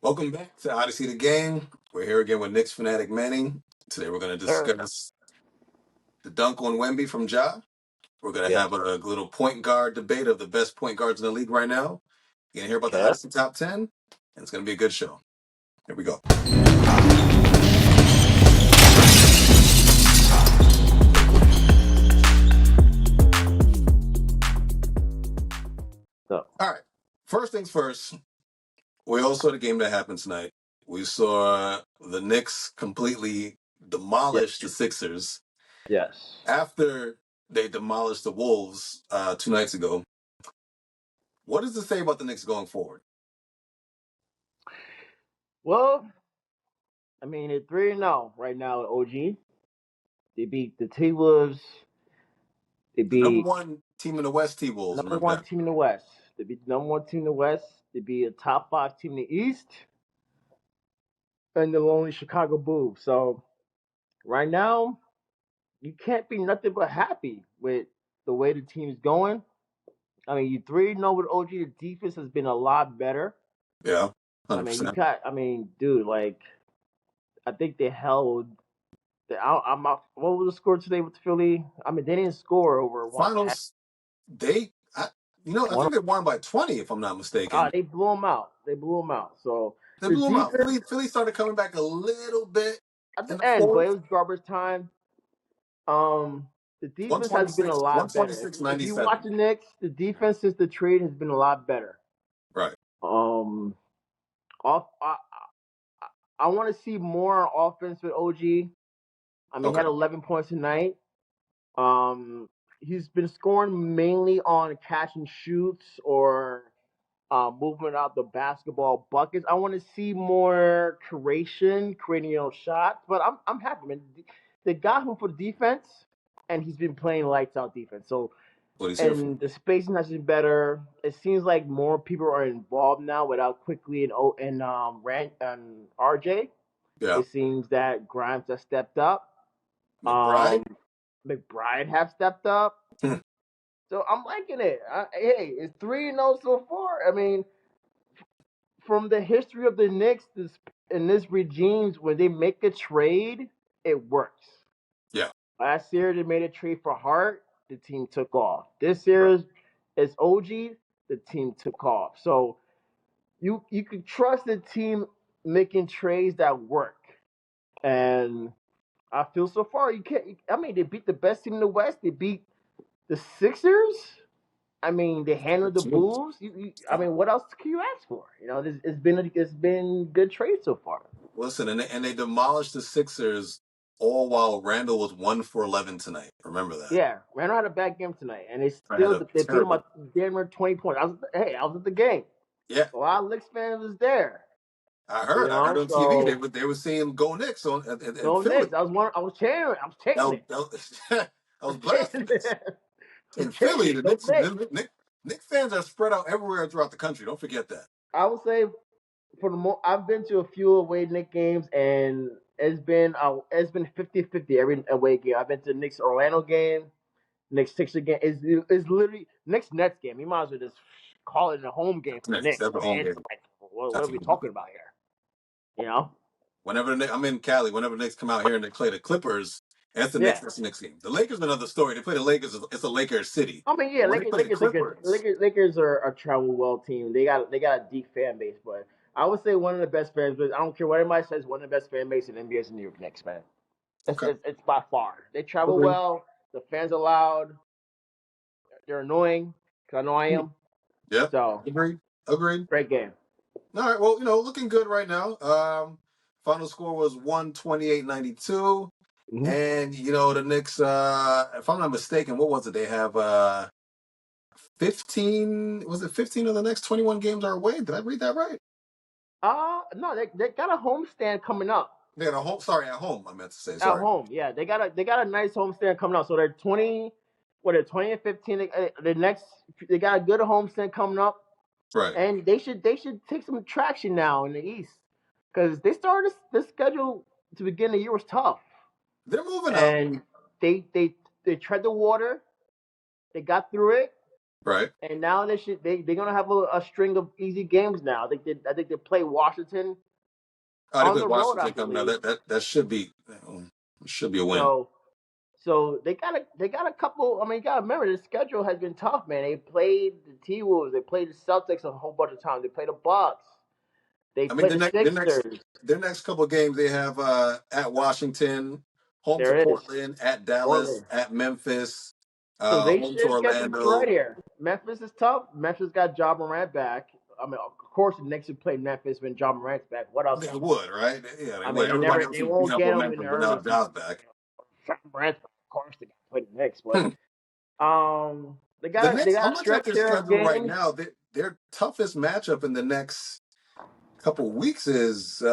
Welcome back to Odyssey the Game. We're here again with Knicks fanatic Manning. Today we're going to Sir. discuss the dunk on Wemby from Ja. We're going to Yeah. have a little point guard debate of the best point guards in the league right now. You're going to hear about the Okay. Odyssey Top 10, and it's going to be a good show. Here we go. So, All right. First things first, we all saw the game that happened tonight. We saw the Knicks completely yeah. demolish the Sixers Yes. after they demolished the Wolves 2 nights ago. What does this say about the Knicks going forward? Well, I mean, it's 3-0 right now at OG. They beat the T Wolves. They The number beat one team in the West, T Wolves. number Remember one that. team in the West. They beat the number one team in the West. They beat a top five team in the East. And the lonely Chicago Bulls. So, right now, you can't be nothing but happy with the way the team's going. I mean, you 3-0 with OG. The defense has been a lot better. Yeah, I mean, 100%. dude, like, I think they held. What was the score today with Philly? I mean, they didn't score over what 10. Finals, they, I One. think they won by 20, if I'm not mistaken. They blew them out. They blew them out. So They the blew them out. defense Philly started coming back a little bit at in the the end, but it fourth. was garbage time. Um, the defense has been a 126, lot better. If you 126-97. watch the Knicks, the defense since the trade has been a lot better. Right. Um, off. I want to see more offense with OG. I mean, he Okay. had 11 points tonight. Um, he's been scoring mainly on catch and shoots or movement out the basketball buckets. I want to see more creating shots. But I'm happy, man. They got him for defense, and he's been playing lights out defense. So, What he's here for. and the spacing has been better. It seems like more people are involved now without quickly and Rand and RJ. Yeah. It seems that Grimes has stepped up. McBride. Um, McBride have stepped up. Hmm. So I'm liking it. Hey, it's 3-0 so far. I mean, from the history of the Knicks, this regimes, when they make a trade, it works. Yeah. Last year they made a trade for Hart, the team took off. This Right. year it's OG, the team took off. So you can trust the team making trades that work. And I feel so far you can't. I mean, they beat the best team in the West. They beat the Sixers. I mean, they handled the Bulls. I mean, what else can you ask for? It's been good trade so far. Listen, and they demolished the Sixers all while Randall was 1 for 11 tonight. Remember that. Yeah, Randall had a bad game tonight, and I had a they beat him terrible. by damn near 20 points. I was at the game. Yeah, A lot of Knicks fans was there. I You heard. I heard know, on TV so they were saying "Go Knicks" in go Philly. Knicks. I was cheering. I was chanting it. That was, that I was was chanting blasphemous. it. I was In chanting Philly, it. Go Knicks. Knicks fans are spread out everywhere throughout the country. Don't forget that. I would say I've been to a few away Knicks games, and it's been 50-50 every away game. I've been to the Knicks Orlando game, Knicks Sixer game. Is literally Knicks Nets game. You might as well just call it a home game for the Knicks. Knicks. That's I a mean, home it's game. like what That's are a we home game. talking about here? You know? I'm in Cali. Whenever the Knicks come out here and they play the Clippers, that's the Knicks. Yeah. That's the Knicks game. The Lakers, another story. They play the Lakers. It's a Lakers city. I mean, yeah, But when they play the Lakers are good. Clippers, Lakers are a travel well team. They got a deep fan base, but I would say one of the best fan base. I don't care what anybody says. One of the best fan base in NBA is the New York Knicks, man. okay. It's by far. They travel Agreed. well. The fans are loud. They're annoying. Cause I know I am. Yeah. So Agreed. Agreed. great game. All right. Well, looking good right now. Final score was 128-92. Mm-hmm. And the Knicks, if I'm not mistaken, what was it? They have 15. Was it 15 of the next 21 games are away? Did I read that right? No, they got a homestand coming up. They got a home. Sorry, at home. I meant to say. At Sorry. home, yeah, they got a nice homestand coming up. So they're 20. What they're 20 and 15. They got a good homestand coming up. Right. And they should take some traction now in the East because they started this schedule to begin the year was tough, They're moving up. and they tread the water. They got through it, Right. And now they're gonna have a string of easy games now. I think they play Washington Oh, they on play the road, I Washington coming out. believe. That should be a win. So they got a couple. I mean, you gotta remember the schedule has been tough, man. They played the T Wolves, they played the Celtics a whole bunch of times. They played the Bucks, they I mean, played the Sixers. their next couple of games they have at Washington, home to There it is, Portland, at Dallas, Portland. at Memphis, So they home to should get some right Orlando. here. Memphis is tough. Memphis got Ja Morant back. I mean, of course, the Knicks would play Memphis when Ja Morant's back. What else? They would, right? Yeah, they I mean, would. Everybody else they was beat won't up get on them in the Memphis, but now early season. Ja's back. Ja Morant's back. Of course, they got to play the Knicks, but Hmm. The they Knicks, I'm got a looking at stretch their here of schedule right games. now. Their toughest matchup in the next couple weeks is they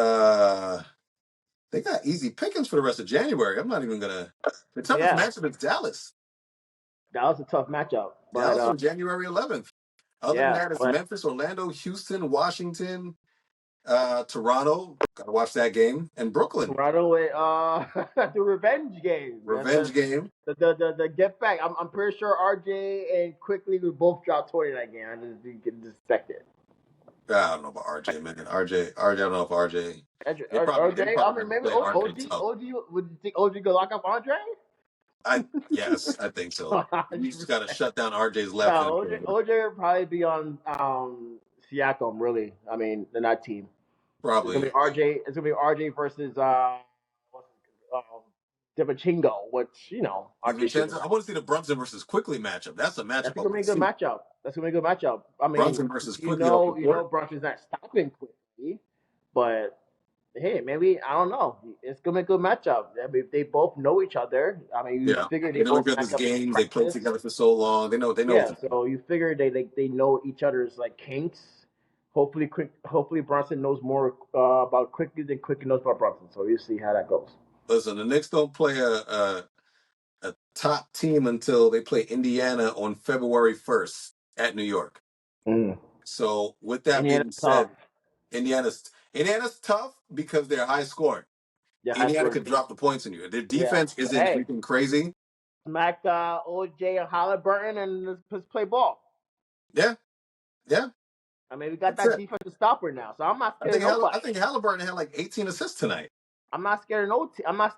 got easy pickings for the rest of January. I'm not even gonna. The toughest Yeah, matchup is Dallas. that was a tough matchup, but Dallas on January 11th. Other than yeah, that, it's but Memphis, Orlando, Houston, Washington, Toronto. Got to watch that game, and Brooklyn. Toronto with the revenge game, Revenge game. the get back. I'm pretty sure RJ and Quickly would both drop 20 that game. I just didn't expect it. I don't know about RJ, man. RJ. I don't know if RJ. They RJ, I probably mean, gonna maybe play RJ tough. OG, would you think OG could lock up Andre? Yes, I think so. You just got to shut down RJ's left No, hand. OJ would probably be on Siakam. Really, I mean, they're not team. It's gonna be Probably RJ. It's gonna be RJ versus Devachingo, which RJ should DiVincenzo. win. I want to see the Brunson versus Quickly matchup. That's a That's matchup I gonna want be a to good see. matchup. That's gonna be a good matchup. I mean, Brunson versus Quickly off the court. Brunson's not stopping Quickly, but hey, maybe I don't know. It's gonna be a good matchup. I mean, they both know each other. I mean, you Yeah, figure they they know both each match other's up in games. They played practice. together for so long. They know what Yeah, to do. so you figure they know each other's like kinks. Hopefully Brunson knows more about Quickly than Quickly knows about Brunson. So we'll see how that goes. Listen, the Knicks don't play a top team until they play Indiana on February 1st at New York. Mm. So with that Indiana's being tough. said, Indiana's tough because they're high scoring. Yeah, high Indiana scoring could team. drop the points on you. Their Yeah, defense but isn't hey, anything crazy. smack OJ and Halliburton and let's play ball. Yeah, yeah, I mean, we got that's that it. defensive stopper now, so I'm not scared of I nobody. think Halliburton had like 18 assists tonight. I'm not scared of no team. I'm not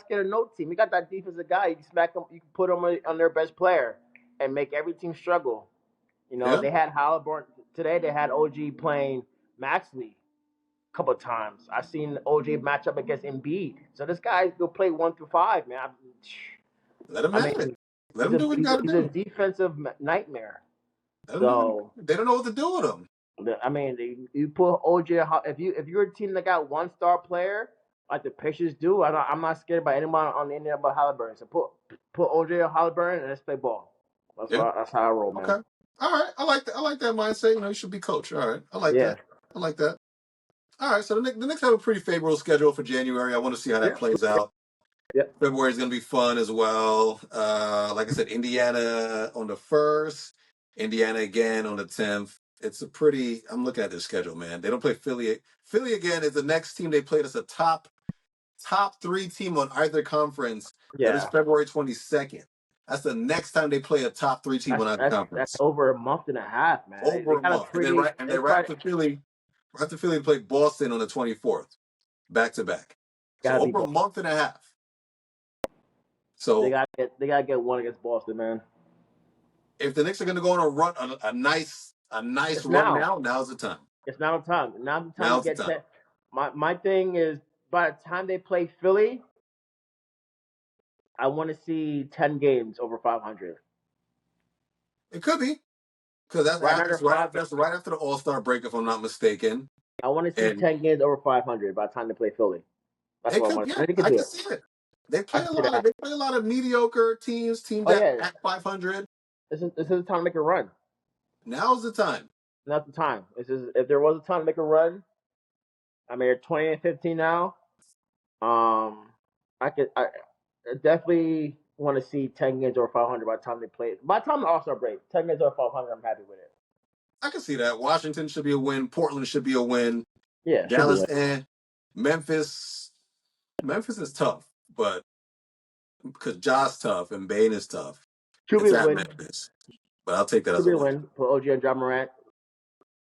scared of no team. We got that defensive guy. You can smack them. You can put them on their best player and make every team struggle. Yeah, They had Halliburton today. They had OG playing Maxley a couple of times. I seen OJ match up against Embiid. So this guy will play 1 through 5, man. let him I have it. mean, Let him do what he got to he's a do. defensive nightmare. Let him do what So they don't know what to do with him. I mean, you put OJ. If you're a team that got one star player like the Pacers do, I'm not scared by anyone on the Indiana but Halliburton. So put OJ or Halliburton and let's play ball. Yeah. That's how I roll, man. Okay. All right. I like that. I like that mindset. You should be coach. All right. I like Yeah. that. I like that. All right. So the Knicks have a pretty favorable schedule for January. I want to see how that Yeah. plays out. Yeah. February is going to be fun as well. Like I said, Indiana on the 1st, Indiana again on the 10th. It's a pretty. I'm looking at their schedule, man. They don't play Philly. Philly again is the next team they played as a top three team on either conference. That is Yeah. February 22nd. That's the next time they play a top three team on either That's conference. over a month and a half, man. They Over a got a month, and then pretty. They right probably after Philly, to play Boston on the 24th, back to back. So gotta be. over a month and a half. They So gotta get one against Boston, man. if the Knicks are going to go on a run, a nice It's run now. now, now's the time. It's now the time. Now the time to Now's the get time. 10. My thing is by the time they play Philly, I want to see 10 games over 500. It could be because Right under five. that's right after the All Star break, if I'm not mistaken. I want to see And 10 games over 500 by the time they play Philly. That's it what I could, want. yeah, I think they I can do can it. see it. I can see that. They play a lot of mediocre teams Oh at yeah, 500. this is the time to make a run. Now's the time. Not the time. If there was a time to make a run. I mean, they're 20 and 15 now. I definitely want to see 10 games over 500 by the time they play. By the time the All Star break, 10 games over 500, I'm happy with it. I can see that. Washington should be a win. Portland should be a win. Yeah, should be Dallas it. and Memphis. Memphis is tough, but because Ja's tough and Bane is tough, Should be it's a at win. Memphis. but I'll take that Could as a be a win. win for OG and John Morant.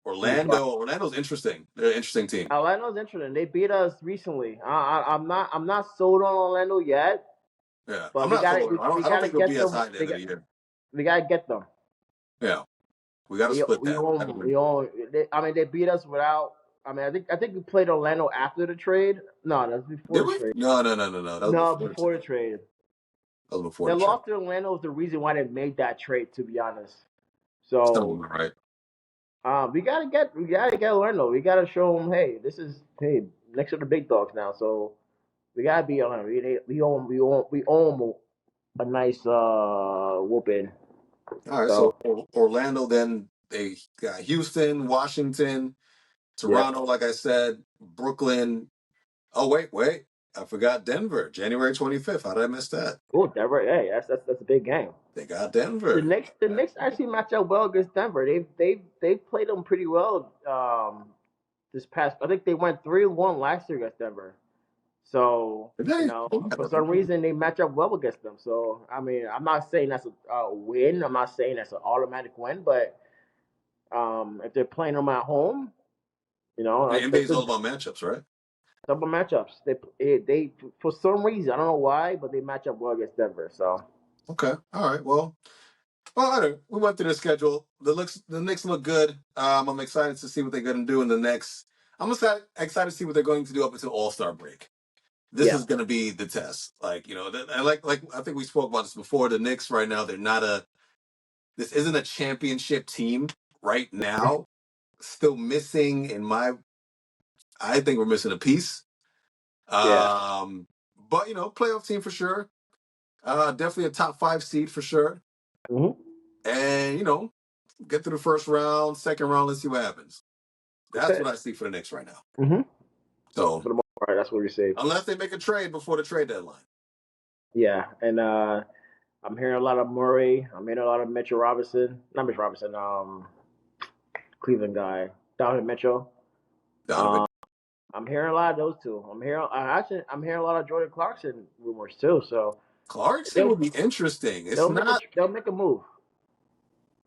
Be fine. Orlando's interesting. They're an interesting team. Orlando's interesting. They beat us recently. I'm not sold on Orlando yet, Yeah, I'm but not sold. I we don't gotta think they'll get be as them. high at the end of the year. We gotta get them. Yeah, we got to split that. I don't We think- own. I mean, they beat us without. I mean, I think we played Orlando after the trade. No, that's before Did the we? trade. No. That was No, before the before the trade. trade. That was before They the trade. lost to Orlando was the reason why they made that trade. To be honest, Sounds so right. we gotta get Orlando. We gotta show them, hey, next to the big dogs now. So we gotta be on. We own a nice whooping. All right, So so Orlando, then they got Houston, Washington, yeah. Toronto, like I said, Brooklyn. Oh, wait. I forgot Denver, January 25th. How did I miss that? Oh, Denver. Hey, that's a big game. They got Denver. The Knicks actually match up well against Denver. They've played them pretty well. This past, I think they went 3-1 last year against Denver. So Did they? for some reason they match up well against them. So I mean, I'm not saying that's a win. I'm not saying that's an automatic win, but if they're playing them at home, The NBA it's is a all about matchups, right? double matchups. They for some reason I don't know why, but they match up well against Denver. So Okay. All right. Well, I don't. We went through the schedule. The Knicks look good. I'm excited to see what they're going to do in the next. I'm excited to see what they're going to do up until All Star break. This yeah, is going to be the test. Like I like I think we spoke about this before. The Knicks right now, they're not a. This isn't a championship team right now. Still missing in my. I think we're missing a piece. yeah. Um, but playoff team for sure. Definitely a top 5 seed for sure. Hmm. And get through the first round, second round. Let's see what happens. That's That's what it. I see for the Knicks right now. Hmm. So For the most part, that's what we say. unless they make a trade before the trade deadline. Yeah, and I'm hearing a lot of Murray. I'm hearing a lot of Mitchell Robinson. Not Mitchell Robinson. Cleveland guy, Donovan Mitchell. Donovan Um, I'm hearing a lot of those two. I'm hearing a lot of Jordan Clarkson rumors too. So Clarkson they'll would be interesting. It's not they'll make a move.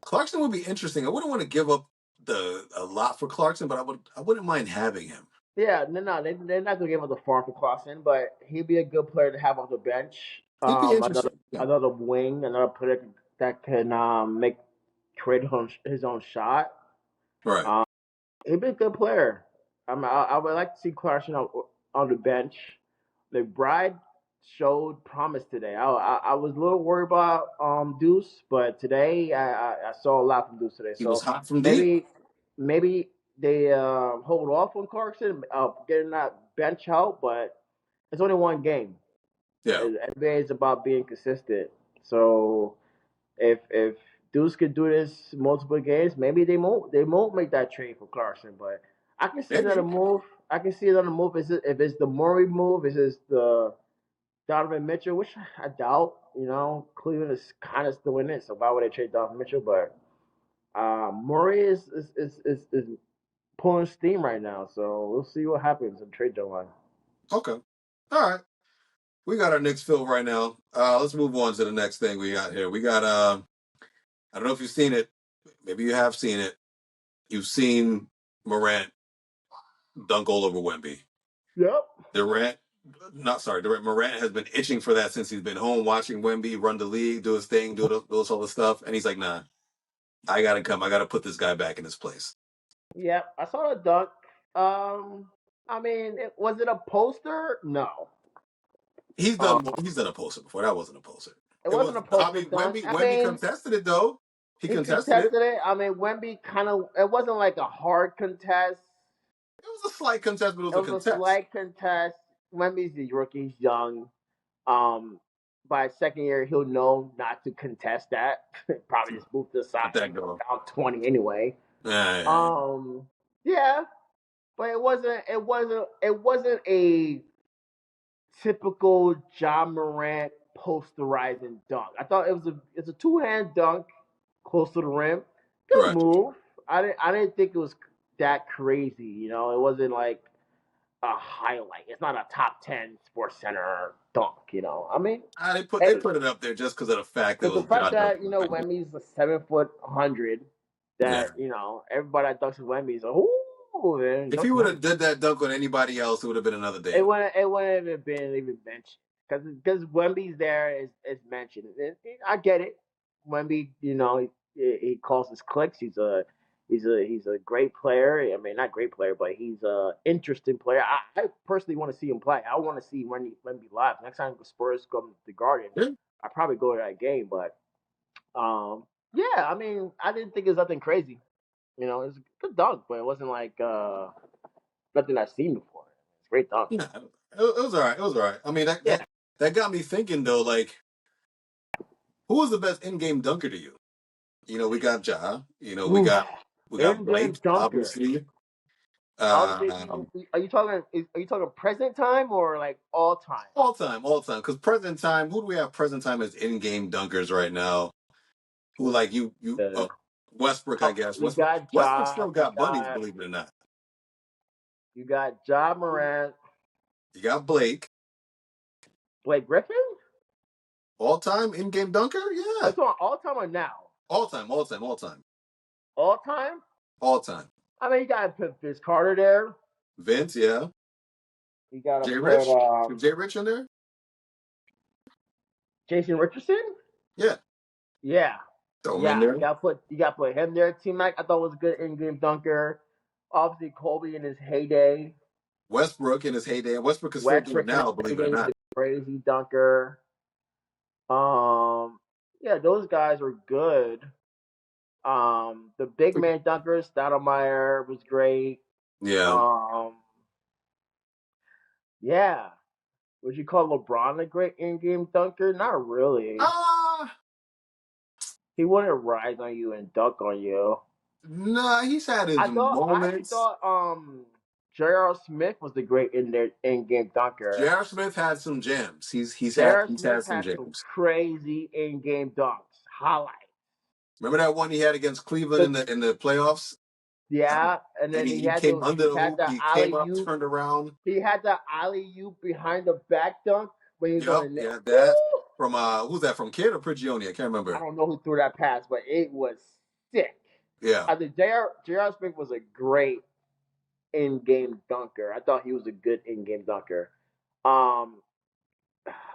Clarkson would be interesting. I wouldn't want to give up a lot for Clarkson, but I wouldn't mind having him. Yeah, they're not gonna give him the farm for Clarkson, but he'd be a good player to have off the bench. He'd be interesting. Yeah. Another wing, another player that can create his own shot. Right. Um, he'd be a good player. I would like to see Clarkson on the bench. McBride showed promise today. I was a little worried about Deuce, but today I saw a lot from Deuce today. He was So hot from deep. maybe they hold off on Clarkson, getting that bench help, but it's only one game. Yeah. NBA is about being consistent. So if Deuce could do this multiple games, maybe they won't make that trade for Clarkson. But I can see another Maybe. move. I can see another move. If it's the Murray move, is it the Donovan Mitchell, which I doubt. Cleveland is kind of still in it, so why would they trade Donovan Mitchell? But Murray is pulling steam right now, so we'll see what happens in trade deadline. Okay. All right. We got our Knicks filled right now. Let's move on to the next thing we got here. We got I don't know if you've seen it. Maybe you have seen it. You've seen Morant dunk all over Wemby. Yep. Durant, not sorry, Durant. Morant has been itching for that since he's been home watching Wemby run the league, do his thing, do all the stuff, and he's like, "Nah, I gotta come. I gotta put this guy back in his place." Yep. I saw the dunk. I mean, was it a poster? No. Um, He's done a poster before. That wasn't a poster. it It wasn't was. a I poster mean, dunk. I Wemby mean, contested it though. He he contested it. contested it. I mean, Wemby kind of. It wasn't like a hard contest. It was a slight contest, but it was It a was a contest. slight contest. Wemby's a rookie. He's young. Um, by second year, he'll know not to contest that. Probably just move to the side Let that go. down 20 anyway. Yeah. Um, yeah, but it wasn't a typical John Morant posterizing dunk. I thought it's a two-hand dunk close to the rim. Good Right. move. I didn't think it was that crazy. It wasn't like a highlight. It's not a top 10 Sports Center dunk. I mean, They hey, put it up there just because of the fact that it because was the fact John that Duncan. Wemmy's a 7 foot 100, Yeah. that everybody that dunks with Wemby is like, ooh, man, If dunk he would Wemby. have did that dunk on anybody else, it would have been another It day. wouldn't it wouldn't have been even mentioned because Wemby's there is mentioned. I get it. Wemby, he calls his clicks. He's a great player. I mean, not great player, but he's a interesting player. I personally want to see him play. I want to see Wemby live. Next time the Spurs come to the Garden, Yeah. I probably go to that game. But yeah, I mean, I didn't think it was nothing crazy. It was a good dunk, but it wasn't like nothing I've seen before. It's a great dunk. Yeah. It was all right. It was all right. I mean, Yeah. that got me thinking though. Like, who was the best in-game dunker to you? We got Ja. Oof. We got In-game Blake, dunker. obviously. You, are you talking present time or like all time? All time. Because present time, who do we have present time as in-game dunkers right now? Who Oof. like you Uh, Westbrook, I guess. you got Westbrook Ja. still got bunnies, believe it or not. You got Ja Morant. You got Blake, Blake Griffin. all time in-game dunker. Are Yeah, you talking all time or now? all time, all time, all time, All time. all time. I mean, you got to put Vince Carter there. Vince, yeah. You got to Jay put Rich, is Jay Rich in there? Jason Richardson. Yeah, Yeah, throw him in yeah. there. You got to put him there. T Mac, I thought was a good in-game dunker. Obviously, Kobe in his heyday. Westbrook in his heyday. Westbrook can still do it Westbrook in his now, believe it or heyday was not. a crazy dunker. Yeah, those guys were good. The big man dunkers, Stoudemire was great. Yeah. Um, yeah. Would you call LeBron a great in-game dunker? Not really. Ah, He wouldn't rise on you and dunk on you. nah, he's had his I actually moments. thought J.R. Smith was the great in-game dunker. J.R. Smith had some gems. J.R. He's Smith had some had some gems. crazy in-game dunks. Highlight. Remember that one he had against Cleveland The, in the playoffs? yeah, and And then he came under he the had hoop. the He came alley up, oop. turned around. He had the alley oop behind the back dunk when he was on Yep, the net. yeah, that Woo! from who's that from? Kid or Prigioni? I can't I remember. don't know who threw that pass, but it was sick. Yeah, I think J.R. Smith was a great in-game dunker. I thought he was a good in-game dunker. Um,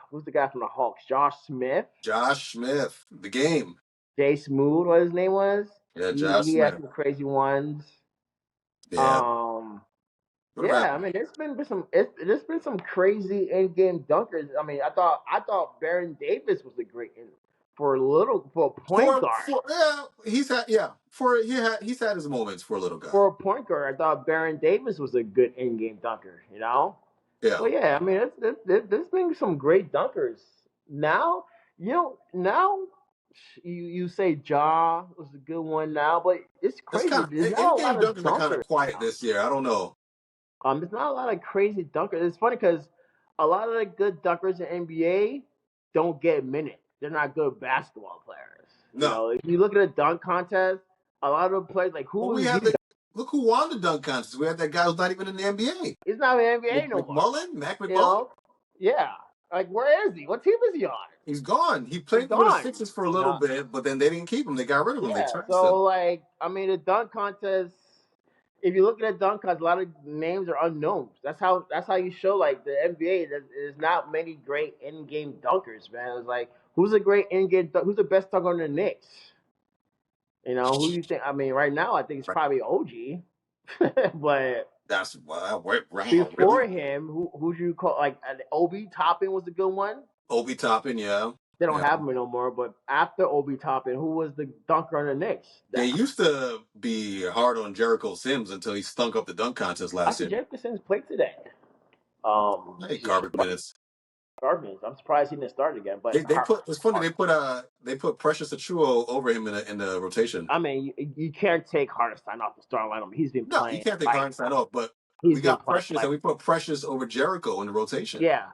who's the guy from the Hawks? Josh Smith, Josh Smith, the game. Jay Smooth, what his name was. Yeah, He Josh had Smith. some crazy ones. Yeah. Um, What about yeah, I mean, there's been some crazy in-game dunkers. I mean, I thought Baron Davis was a great for a point guard. for yeah, he's had his moments for a little guy. For a point guard, I thought Baron Davis was a good in-game dunker. Yeah. But yeah, I mean, there's been some great dunkers. Now, now you say Ja was a good one now, but it's It's crazy. kind There's of not a lot in-game of dunkers are kind of dunkers quiet now. this year. I don't know. There's not a lot of crazy dunkers. It's funny because a lot of the good dunkers in NBA don't get minutes. They're not good basketball players. No. If you look at a dunk contest, a lot of players like Well, who we is he? had the look who won the dunk contest. We had that guy who's not even in the NBA. He's not in the NBA no more. Mac You McMullen. know? Yeah. Like where is he? What team is he on? He's gone. He He's played with the gone. Sixers for a little Yeah. bit, but then they didn't keep him. They got rid of him. They Yeah. trashed So him. like, I mean, the dunk contest. If you look at a dunk contest, a lot of names are unknowns. That's how you show like the NBA. There's not many great in-game dunkers, man. It's like who's a great in-game? Who's the best dunker on the Knicks? Who you think? I mean, right now I think it's Right. probably OG, but That's wow. Wow, before really? him, who do you call like Obi Toppin was a good one. Obi Toppin, yeah. They don't Yeah. have him no more. But after Obi Toppin, who was the dunker on the Knicks? They used to be hard on Jericho Sims until he stunk up the dunk contest last Actually, year. Jefferson's played today. Hey, garbage minutes. Garbage. I'm surprised he didn't start again. But They put it's funny they put Precious Achuo over him in the rotation. I mean, you can't take Hartenstein off the starting lineup. He's been No, you playing can't take like Hartenstein off, but he's we been got playing Precious like and we put Precious over Jericho in the rotation. yeah,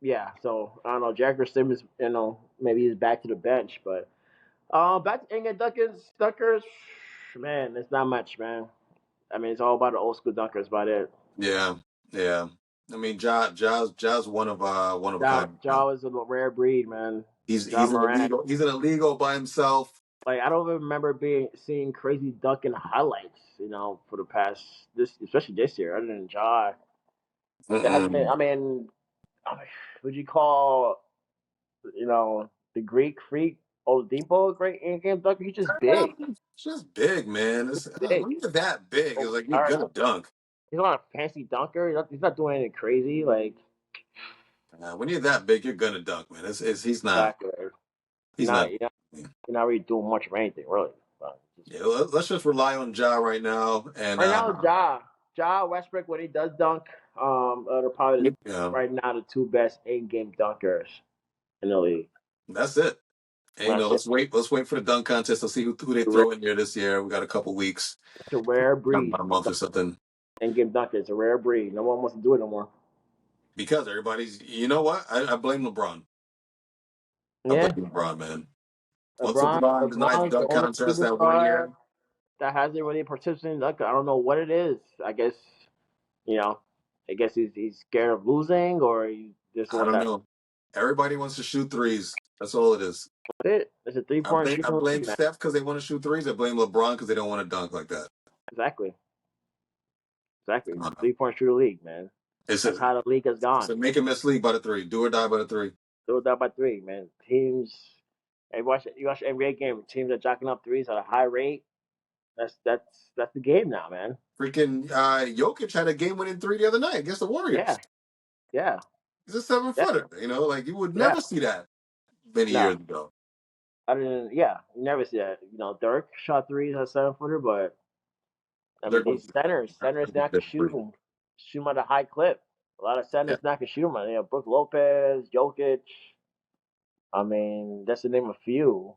yeah. So I don't know. Jagger Simmons, maybe he's back to the bench, but back to Inga Dunkers, man, it's not much, man. I mean, it's all about the old school dunkers, about it. Yeah, yeah. I mean, Ja's one of a Ja, kind. Ja is a rare breed, man. Ja He's an Morant. illegal. He's an illegal by himself. Like I don't even remember being seeing crazy dunking highlights, for the past this, especially this year. Other than Ja, there has been. Mm-mm. I mean, would you call the Greek freak Oladipo a great in-game dunker? He's just big. It's just big, man. Big. When you're that big, it's Oh, like you're all right. gonna dunk. He's not a fancy dunker. He's not doing anything crazy. Like When you're that big, you're gonna dunk, man. He's not. exactly. He's not. You're not really doing much of anything, really. But Yeah, let's just rely on Ja right now, and right now, Ja Westbrook when he does dunk, they're probably yeah, right now the two best in-game dunkers in the league. that's it. And That's it. let's wait. Let's wait for the dunk contest. Let's see who they It's a rare, throw in there this year. We got a couple weeks, it's a rare breed. about a month or something. In-game dunker. It's a rare breed. No one wants to do it no more. Because everybody's, you know what? I blame LeBron. I blame Yeah, LeBron, man. Once LeBron. LeBron denies LeBron is the dunk only contest that one superstar year, that hasn't really participated in dunk. I don't know what it is. You know, I guess he's scared of losing, or he just I want don't that. know. Everybody wants to shoot threes. That's all it is. That's it. It's a three-point I shooting blame league, man. Steph because they want to shoot threes. I blame LeBron because they don't want to dunk like that. Exactly. Exactly. It's a Uh, three-point shooter league, man. It's That's a how the league has it's gone. a make and miss league by the three. Do or die by the three. Throw it down by three, man. Teams. Hey, you watch NBA game. Teams are jacking up threes at a high rate. That's the game now, man. Freaking Jokic had a game winning three the other night against the Yeah, Warriors. yeah, He's a 7 footer. Like you would yeah. never see that many No, years ago. yeah, you never see that. Dirk shot threes at a 7 footer, but I mean Dirk was these centers now can shoot 'em at a high clip. A lot of yeah, centers now can shoot 'em. Brook Lopez, Jokic. I mean, that's the name of a few.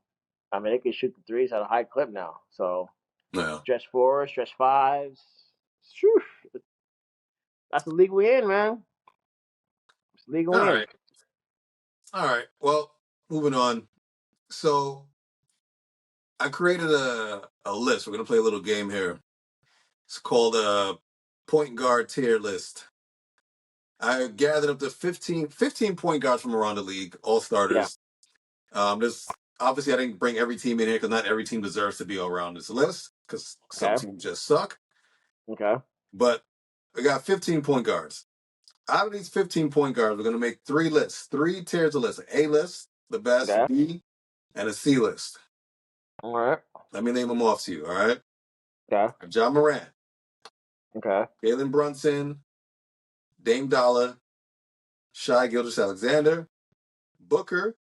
I mean, they can shoot the threes at a high clip now. So yeah. stretch fours, stretch fives. Phew, that's the league we in, man. It's the league All we in. right, all right. Well, moving on. So I created a list. We're gonna play a little game here. It's called a point guard tier list. I gathered up to 15 point guards from around the league, all Yeah. starters. There's obviously I didn't bring every team in here because not every team deserves to be around this list because some Okay. teams just suck. Okay. But we got 15 point guards. Out of these 15 point guards, we're gonna make three lists, three tiers of lists: A list, the best, Okay. B, and a C list. All right. Let me name them off to you. All right, Okay. John Morant, Okay. Jalen Brunson, Dame Dollar, Shai Gilgeous-Alexander, Booker,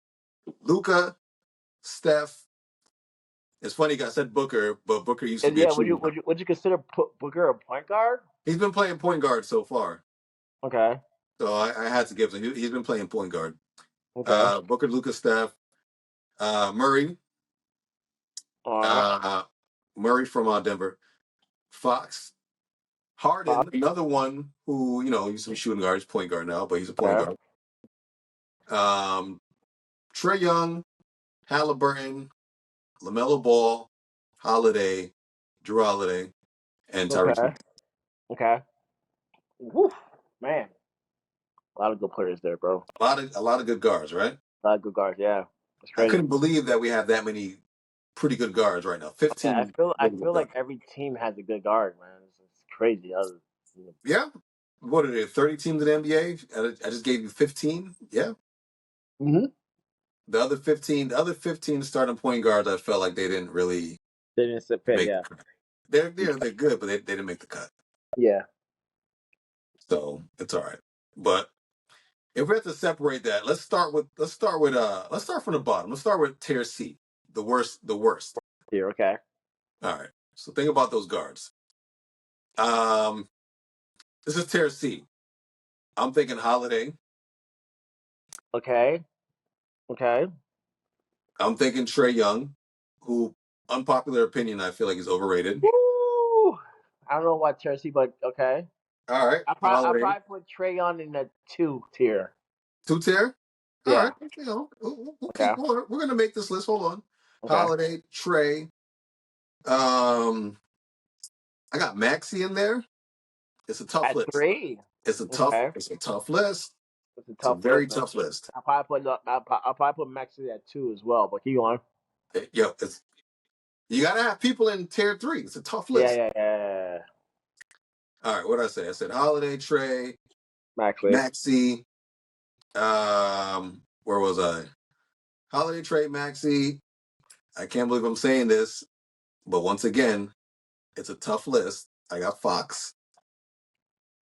Luca, Steph. It's funny, I said Booker, but Booker used to And be a yeah, would you cheater. would you would you consider Booker a point guard? He's been playing point guard so far, Okay. so I had to give him. He's been playing point guard. Okay. Booker, Luca, Steph, Murray, All right. uh, Murray from Denver, Fox, Harden, Fuck. another one who used to be shooting guard, he's point guard now, but he's a point Okay. guard. Trey Young, Halliburton, LaMelo Ball, Holiday, Drew Holiday, and Tyrese Okay. Maxey. Okay. Woof. Man, a lot of good players there, bro. A lot of good guards, right? A lot of good guards. Yeah, it's I crazy. couldn't believe that we have that many pretty good guards right now. Yeah, I 15 feel I really good feel guards. like every team has a good guard, man. It's crazy. Yeah. What are there? 30 teams in the NBA? I just gave you 15. Yeah. Mm-hmm. The other 15 starting point guards, I felt like they didn't really They didn't sit fit. make the Yeah. cut. They're good, but they didn't make the cut. Yeah. So it's all right. But if we have to separate that, let's start from the bottom. Let's start with tier C, the worst, the worst. Here. Okay. All right. So think about those guards. Um, this is tier C. I'm thinking Holiday. Okay. Okay. I'm thinking Trey Young, who, unpopular opinion, I feel like he's overrated. Woo! I don't know what Chelsea, but okay. All right, I Holiday, probably put Trey on in the two tier. two tier. All right, Yeah. okay, Okay. we're gonna make this list. Hold on, Okay. Holiday, Trey. Um, I got Maxi in there. It's a tough At list. three. Okay, it's a tough list. it's a It's a tough very list, man. tough list. I'll probably put Maxi at 2 as well. But keep going. Yo, it's you gotta have people in tier three. It's a tough Yeah, list. yeah, yeah. All right, what did I say? I said Holiday, Trey, Maxi. Maxi. Where was I? Holiday, Trey, Maxi. I can't believe I'm saying this, but once again, it's a tough list. I got Fox.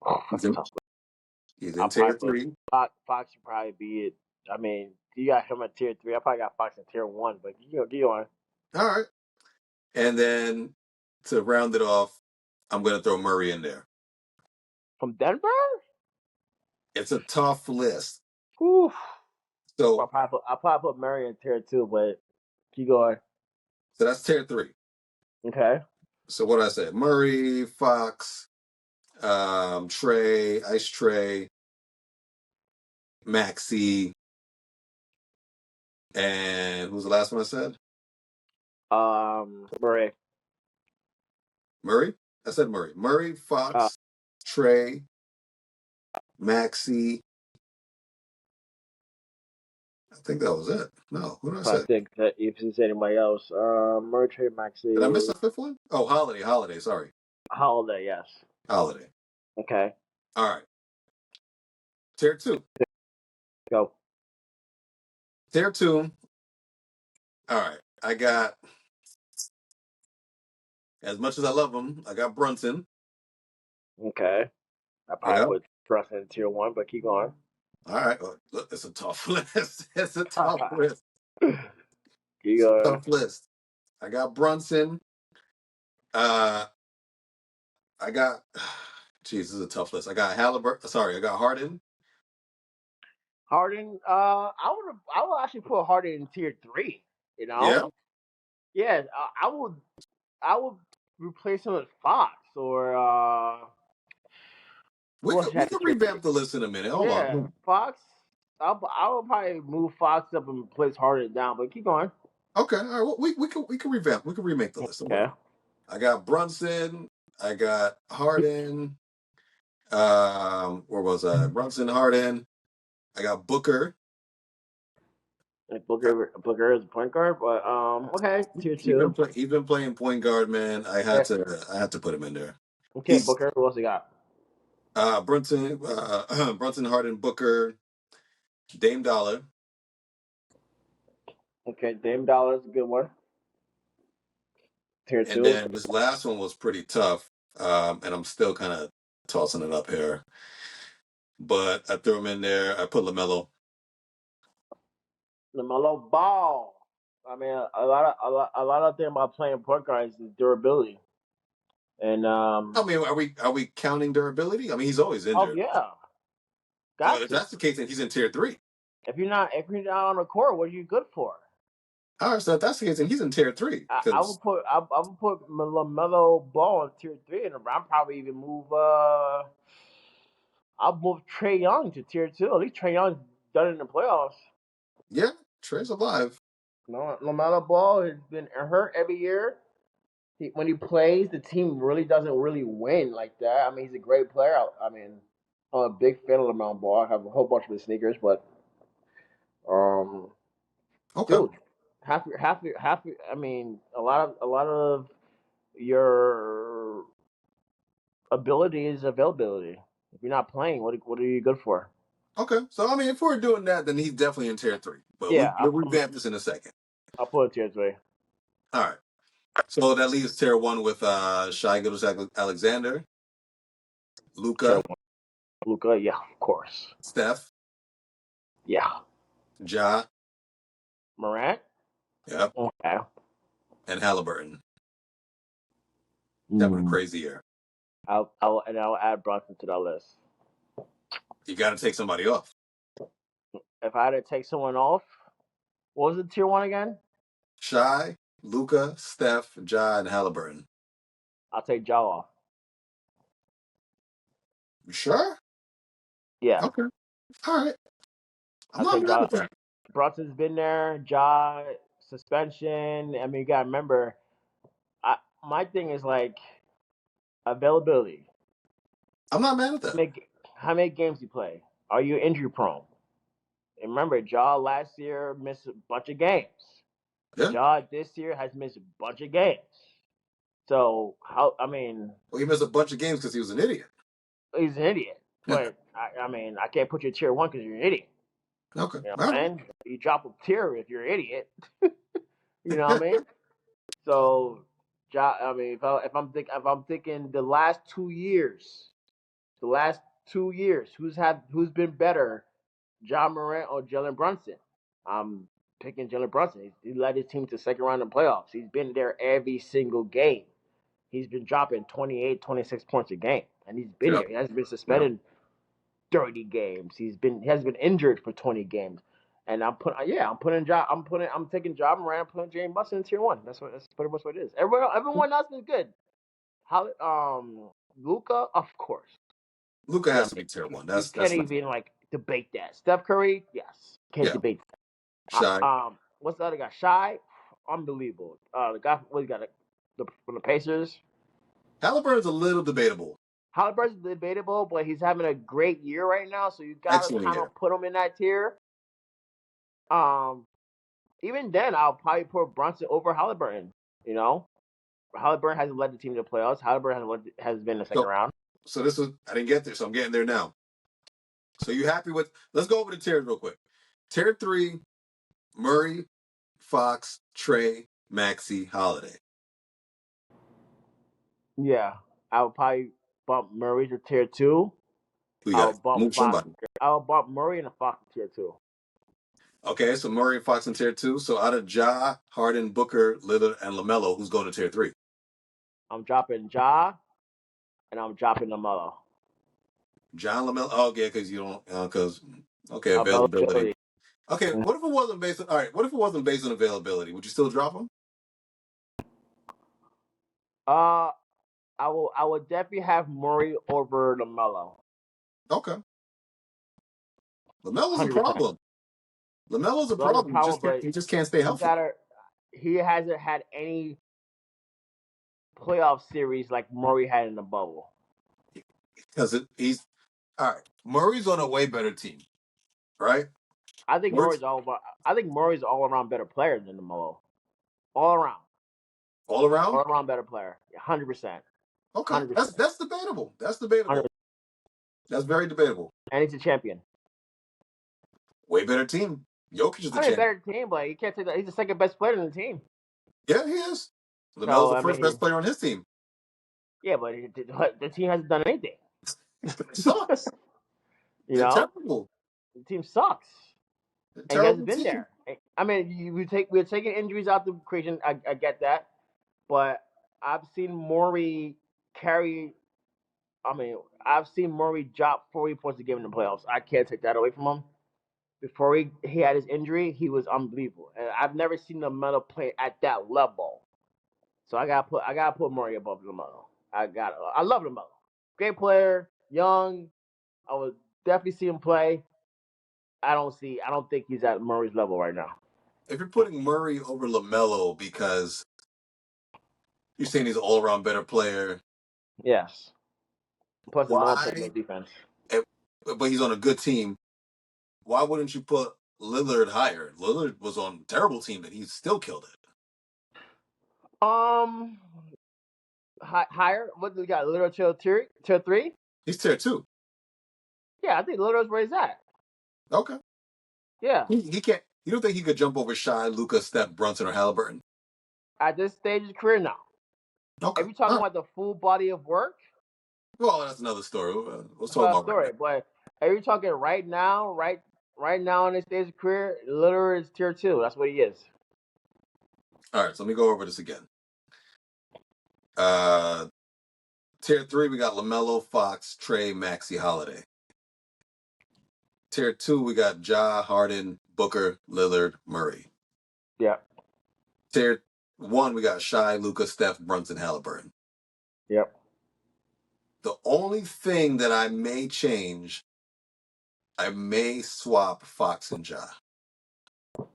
Oh, He's that's in, tough. he's in I'll tier probably put three. Fox. Should probably be it. I mean, you got him at tier 3. I probably got Fox at tier 1. But keep going. All right. And then to round it off, I'm going to throw Murray in there. From Denver? It's a tough list. Whew. So, I'll probably put Murray in tier 2. But keep going. so that's tier three. Okay. So what I said, Murray, Fox, Trey, Ice Trey, Maxi, and who's the last one I said? Murray. Murray. I said Murray. Murray, Uh, Fox, Trey, Maxi. I think that was it. No, who did I I say? think that if it's anybody else, Murray, Trey, Did I miss Maxi, the fifth one? Oh, Holiday. Holiday. Sorry, Holiday. Yes. Holiday. Okay. All right. Tier two. Go. Tier two. All right. I got as much as I love him. I got Brunson. Okay. I I probably got. put Brunson in tier 1, but keep going. All right. Well, look, it's a tough list. It's a tough list. keep It's a going. tough list. I got Brunson. Uh, I got. Jeez, this is a tough list. I got Halliburton. Sorry, I got Harden. Harden. I would actually put Harden in tier 3. You know. Yeah, Yeah. I would replace him with Fox or we who else could you we had in could tier 3? revamp the list in a minute. Hold Yeah, on. Fox. I would probably move Fox up and place Harden down, but keep going. Okay, all right. Well, we could revamp. We could remake the list. Don't worry. Okay. I got Brunson. I got Harden. Where was I? Brunson, Harden. I got Booker. Like Booker is a point guard, but okay, tier He's been 2. play, he's been playing point guard, man. Yeah. I had to put him in there. Okay, He's Booker. Who else you got? Brunson, Brunson, Harden, Booker, Dame Dollar, Okay, Dame Dollar is a good one. Tier and 2. then this last one was pretty tough. And I'm still kind of tossing it up here, but I threw him in there. I put Lamelo. LaMelo Ball. I mean, a lot of thing about playing point guards is durability, and I mean, are we counting durability? I mean, he's always oh injured. yeah, Well, got if to. that's the case, then he's in tier three. If you're not on the court, what are you good for? All right, so if that's the case, then he's in tier three because I would put LaMelo Ball in tier 3, and I'd probably even move I'll move Trey Young to tier 2. At least Trey Young's done it in the playoffs. yeah, Trey's alive. No, LaMelo Ball has been hurt every year. When he plays, the team really doesn't really win like that. I mean, he's a great player. I mean, I'm a big fan of LaMelo Ball. I have a whole bunch of his sneakers, but um, Okay, dude, I mean, a lot of your ability is availability. If you're not playing, what are you good for? okay. So I mean, if we're doing that, then he's definitely in tier three. But Yeah, we'll revamp this in a second. I'll put it tier 3. All right. So that leaves tier one with Shai Alexander, Tier Luca, 1. Luca, yeah, of course. Steph, Yeah. Ja, Morant, yep, okay. and Halliburton. Having a Mm. crazy year. I'll add Brunson to that list. You got to take somebody off. If I had to take someone off, what was the tier 1 again? Shai, Luca, Steph, Ja, and Halliburton. I'll take Jaw off. You sure? Yeah, Okay. All right. I'm I'll not take mad Jaw. at that. Brunson's been there. Jaw suspension. I mean, you gotta remember. My thing is like availability. I'm not mad at that. How many games you play? Are you injury prone? And remember, Jaw last year missed a bunch of games. Yeah. Jaw this year has missed a bunch of games. So how? I mean, Well, he missed a bunch of games because he was an idiot. he's an idiot. But I mean, I can't put you tier one because you're an idiot. Okay. You know All what I right. mean? You drop a tier if you're an idiot. You know what I mean? So, I mean, if I'm thinking the last 2 years, who's been better, John Morant or Jalen Brunson? I'm picking Jalen Brunson. He led his team to second round in playoffs. He's been there every single game. He's been dropping 28, 26 points a game, and he's been Yep. here. He hasn't been Yep. suspended 30 games. He has been injured for 20 games. And I'm taking John Moran, I'm putting James Boston in tier one. That's pretty much what it is. Everyone else is good. How Luca, of course. Luca You know, has to be tier one. you can't That's not. even like debate that. Steph Curry, yes, can't Yeah. debate that. Shy. What's the other guy? Shy, unbelievable. The guy what he got from the Pacers. Halliburton's a little debatable. Halliburton's debatable, but he's having a great year right now, so you gotta Excellent kind year. of put him in that tier. Um, Even then, I'll probably put Brunson over Halliburton. You know, Halliburton hasn't led the team to the playoffs. Has been in the second So round. so this is I didn't get there, so I'm getting there now. So you happy with? Let's go over the tiers real quick. Tier three: Murray, Fox, Trey, Maxey, Holiday. Yeah, I would probably bump Murray to tier two. We I got to would bump move Fox. somebody. I would bump Murray and Fox to tier two. Okay, so Murray and Fox in tier two. So out of Ja, Harden, Booker, Lillard, and LaMelo, who's going to tier three? I'm dropping Ja and I'm dropping Lamelo. John LaMelo. Oh, yeah, because you don't because okay, availability. Availability. Okay, what if it wasn't based on all right? What if it wasn't based on availability? Would you still drop him? Uh, I would definitely have Murray over Lamelo. Okay, LaMelo's a 100%. problem. LaMelo's a Lamelo's a problem. He problem, just can't. but He just can't stay you healthy gotta. He hasn't had any playoff series like Murray had in the bubble. because he's all right. Murray's on a way better team, right? Murray's I think Murray's all around better player than Lamelo. All around. all around. All around better player. 100%. Okay, 100%. that's debatable. That's debatable. 100%. That's very debatable. And he's a champion. Way better team. Jokic is the I mean, champion. better team, but you can't say that he's the second best player in the team. Yeah, he is. LaMelo's So, the I first best mean, player on his team. yeah, but the team hasn't done anything. It sucks. You They're know? terrible. The team sucks. They're a And he hasn't terrible been team. there. I mean, we're taking injuries out the equation. I get that. But I've seen Maury carry. I mean, I've seen Murray drop 40 points a game in the playoffs. I can't take that away from him. Before he had his injury, he was unbelievable, and I've never seen Lamelo play at that level. So I gotta put Murray above Lamelo. I love Lamelo, great player, young. I would definitely see him play. I don't think he's at Murray's level right now. If you're putting Murray over LaMelo because you're saying he's an all-around better player, Yes. Plus, Lamelo plays no why? defense. eh, But he's on a good team. Why wouldn't you put Lillard higher? Lillard was on a terrible team and he still killed it. Um, higher. What do we got? Little tier three. He's tier two. Yeah, I think Little's where he's at. Okay. Yeah. He can't. You don't think he could jump over Shy, Luca, Steph, Brunson, or Halliburton? At this stage of his career now. Okay. If you're All talking right. about the full body of work, Well, that's another story. Let's that's talk another about right now. story. But if you're talking right now in this stage of career, Lillard is tier two. That's what he is. All right. So let me go over this again. Uh, Tier three, we got LaMelo, Fox, Trey, Maxey, Holiday. Tier two, we got Ja, Harden, Booker, Lillard, Murray. Yeah. Tier one, we got Shy, Luca, Steph, Brunson, Halliburton. Yep. The only thing that I may change, I may swap Fox and Ja. Put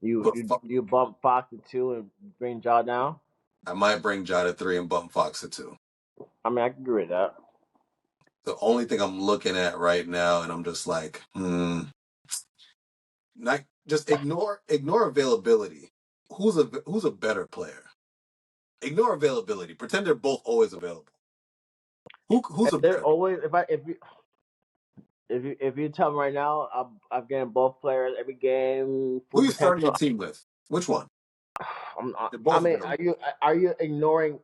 You bump Fox to two and bring Jaw down. I might bring Ja to three and bump Fox to two. I mean, I can agree with that. the only thing I'm looking at right now, and I'm just like, not just ignore availability. Who's a better player? Ignore availability. Pretend they're both always available. Who's If a they're better? always, if you tell me right now, I'm getting both players every game, Who full you starting your potential. team with? Which one? They're I both mean, available. are you ignoring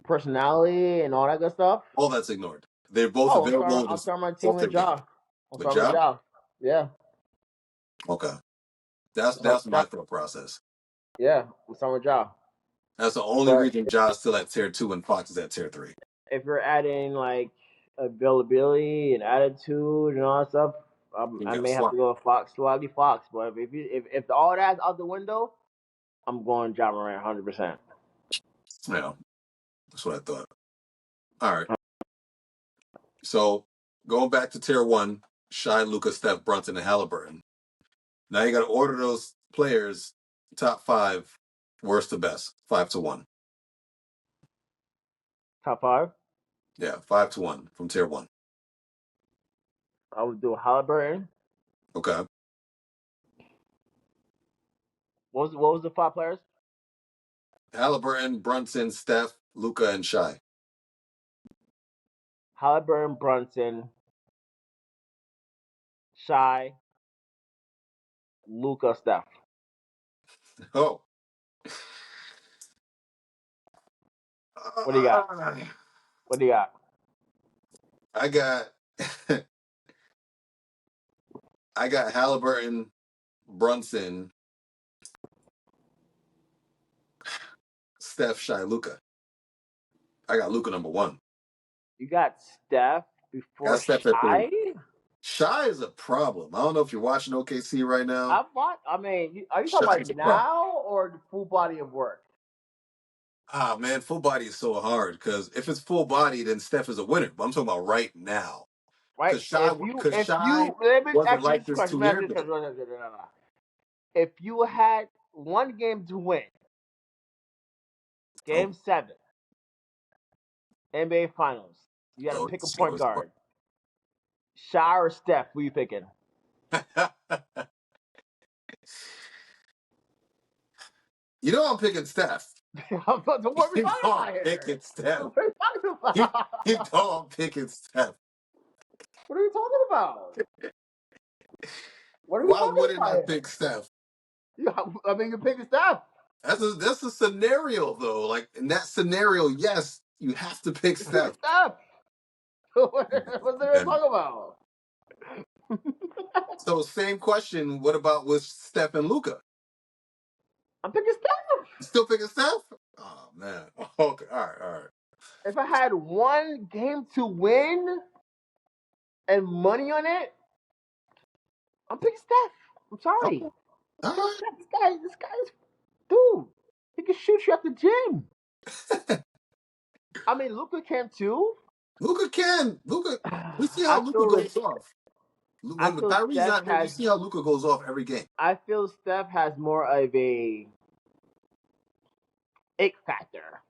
personality and all that good stuff? All that's ignored. They're both Oh, available. I'll Just start my team off with their game. Ja. I'll With start with Ja? Ja. Yeah, Okay. I'll start That's with Ja. my thought process. Yeah, I'll start with Ja. That's the only But reason Ja's still at tier 2 and Fox is at tier 3. if you're adding like availability and attitude and all that stuff, You I got to may have to swap. go with Fox, slightly Fox. But if all that's out the window, I'm going Ja Morant 100%. Yeah, that's what I thought. All right. So going back to tier 1, Shai, Luka, Steph, Brunson, and Halliburton. Now you got to order those players top 5, worst to best, 5-1. Top five, Yeah, 5-1 from tier 1. I would do Halliburton. Okay. What was the five players? Halliburton, Brunson, Steph, Luka, and Shai. Halliburton, Brunson, Shy, Luca, Steph. Oh. What do you got? What do you got? I got I got Halliburton, Brunson, Steph, Shy, Luca. I got Luca number 1. You got Steph Got before Steph at 3. Shy. Shy is a problem. I don't know if you're watching OKC right now. I thought. I mean, are you talking Shy is about a problem. now or the full body of work? Ah, man, full body is so hard because if it's full body, then Steph is a winner. But I'm talking about right now. Right? Because If Shy you let me wasn't ask you like this this question. 2 Let me ask years you this ago. question. If you had one game to win, Oh, Game 7, NBA Finals, you got to oh, pick a this shit point was guard. Shy or Steph? Who you picking? You know I'm picking Steph. What are we You talking know I'm about here? picking Steph. What are we talking You, about? you know I'm picking Steph. What are we talking about? What are we Why talking wouldn't about I here? pick Steph? Yeah, I mean, you're picking Steph. That's a scenario though. Like in that scenario, yes, you have to pick You're picking Steph. Steph. What's there to And talk about? so same question. What about with Steph and Luca? I'm picking Steph. You still picking Steph? Oh man. Okay. All right. If I had one game to win and money on it, I'm picking Steph. I'm Okay. sorry. All right. Steph, this guy's, dude. He can shoot you at the gym. I mean, Luca can too. Luca can. Luca. We see how I Luca feel goes off. I When feel Kyrie's Steph not here, you has see how Luca goes off every game. I feel Steph has more of a it factor.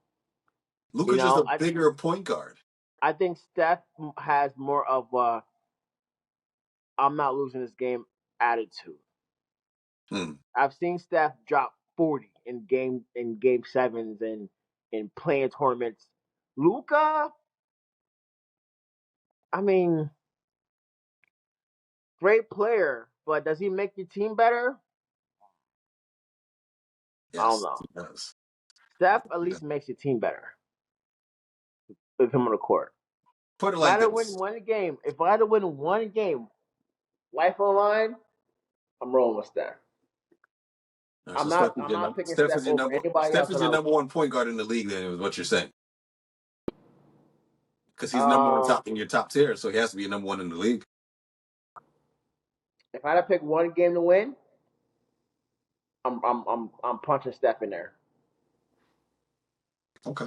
You Luca's just a know, bigger point guard. I think Steph has more of a I'm not losing this game attitude. Hmm. I've seen Steph drop 40 in game sevens and in playing tournaments. Luca, I mean, great player, but does he make your team better? I don't Yes, know. he does. Steph at He does. least makes your team better with him on the court. Put it If I like had to win this. one game, life on the line, I'm rolling with Steph. All right, so Steph is I'm your not number. picking Steph over anybody Steph else is on your our number one point guard in the league. Then is what you're saying because he's number one Um, top in your top tier, so he has to be your number one in the league. if I had to pick one game to win, I'm punching Steph in there, Okay.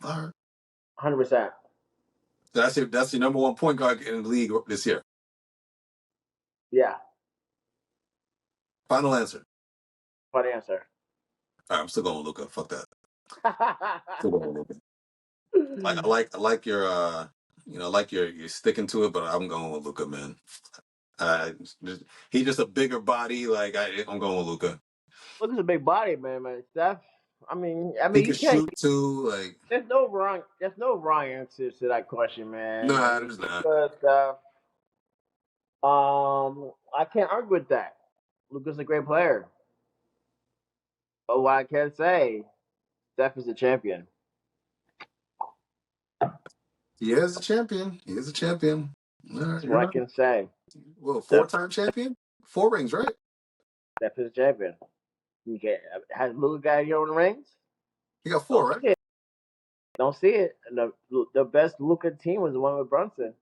All right. 100%. So that's your number one point guard in the league this year. Yeah, Final answer. fun answer. All right, I'm still going Luca. Fuck that. Still going Luca. I like your I like you're sticking to it, but I'm going with Luca, man. Uh, he's just a bigger body. I'm going with Luca. Look at the big body, man. Steph. He You can can't. shoot too. There's no wrong answer to that question, man. Nah, there's not. Luka, Steph. I can't argue with that. Luka's a great player. But what I can say, Steph is a champion. He is a champion. He is a champion. All right, That's you're what I right. can say. Well, Steph, 4-time champion, 4 rings, right? Steph is a champion. You get has Luka got any other rings? He got Don't 4, right? see it. Don't see it. And the best Luka team was the one with Brunson.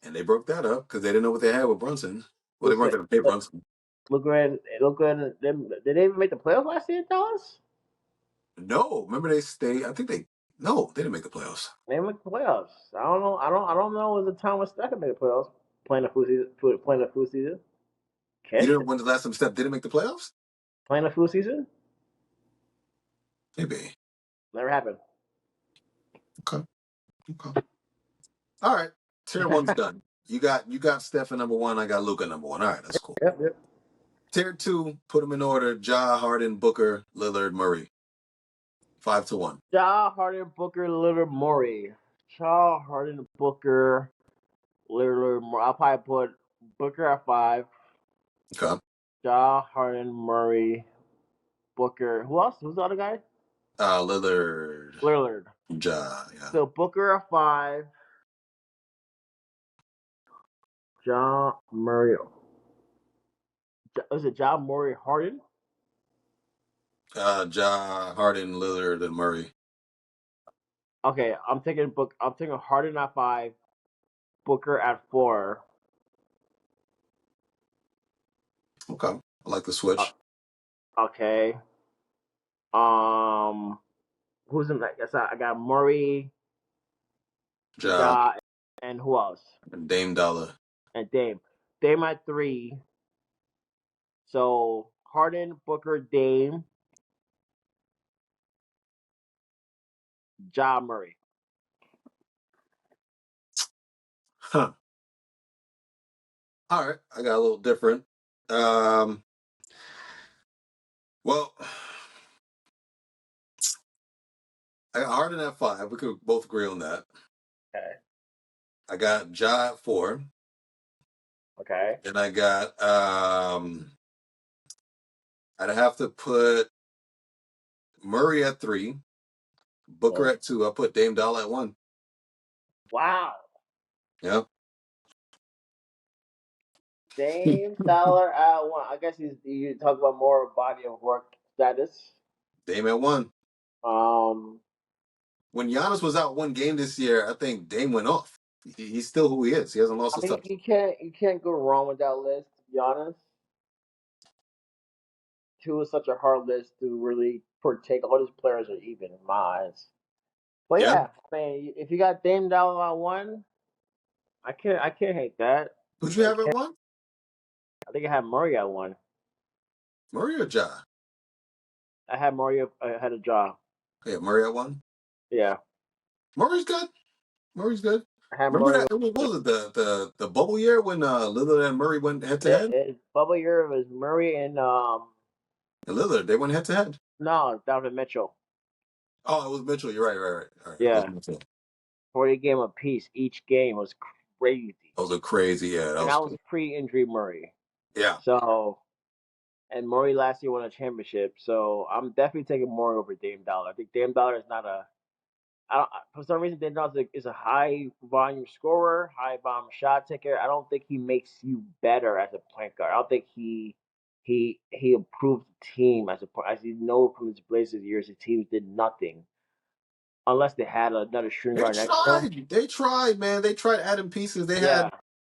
And they broke that up because they didn't know what they had with Brunson. Well, they weren't Listen, going to pay Brunson. Luka and them. Did they even make the playoffs last year, Dallas? No, remember they stayed. I think they no, they didn't make the playoffs. They didn't make the playoffs. I don't know. I don't know. It was a time when Steph made the playoffs. Playing the full season. You Okay. know when the last time Steph didn't make the playoffs? Playing the full season. Maybe. Never happened. Okay. Okay. All right. Tier one's done. You got Steph at number one. I got Luca number one. All right, that's cool. Yep. Tier two, put them in order: Ja, Harden, Booker, Lillard, Murray. 5-1. Ja Harden, Booker, Lillard, Murray. Ja Harden, Booker, Lillard, Murray. I'll probably put Booker at 5. Okay. Ja Harden, Murray, Booker. Who else? Who's the other guy? Lillard, Lillard. Ja, yeah. So Booker at 5. Ja Murray. Is it Ja Murray Harden? Ja, Harden, Lillard, and Murray. Okay, I'm taking Harden at 5, Booker at 4. Okay. I like the Uh, switch. okay. Um, who's in that? Yes, I got Murray, Ja, Ja, and who else? and Dame Dollar. And Dame. Dame at 3. So Harden, Booker, Dame, Ja Murray. Huh. All right. I got a little different. Um, well, I got Harden at 5. We could both agree on that. Okay. I got Ja at 4. Okay. And I got I'd have to put Murray at 3, Booker Okay. at 2. I put Dame Dollar at 1. Wow. Yep. Dame Dollar at 1. I guess you talk about more body of work status. Dame at 1. Um, When Giannis was out one game this year, I think Dame went off. He's still who he is. He hasn't lost his touch. you can't go wrong with that list. To be honest, 2 is such a hard list to really partake. All these players are even in my eyes. But Yeah. yeah, man, if you got Dame Dollar at 1, I can't hate that. Who'd you have at 1? I think I had Murray at 1. Murray or Ja? I had Murray ahead of Ja. Yeah, Murray at 1. Yeah, Murray's good. Murray's good. I had Remember Murray. that? What was it? The bubble year when Lillard and Murray went head to head? Bubble year was Murray and And Lillard, they went head to head. no, Donovan Mitchell. Oh, it was Mitchell. You're right. All right. It was Yeah, Mitchell. 40 game apiece. Each game was crazy, Those are crazy. Yeah, that and was that was cool. pre-injury Murray. Yeah. So, and Murray last year won a championship. So I'm definitely taking Murray over Dame Dollar. I think Dame Dollar is not a. I don't, for some reason, Dame Dollar is a high volume scorer, high volume shot taker. I don't think he makes you better as a point guard. I don't think he improved the team as you know from his Blazers years. The teams did nothing unless they had another shooting They guard next to him. tried. They tried, man. They tried adding pieces. They Yeah, had.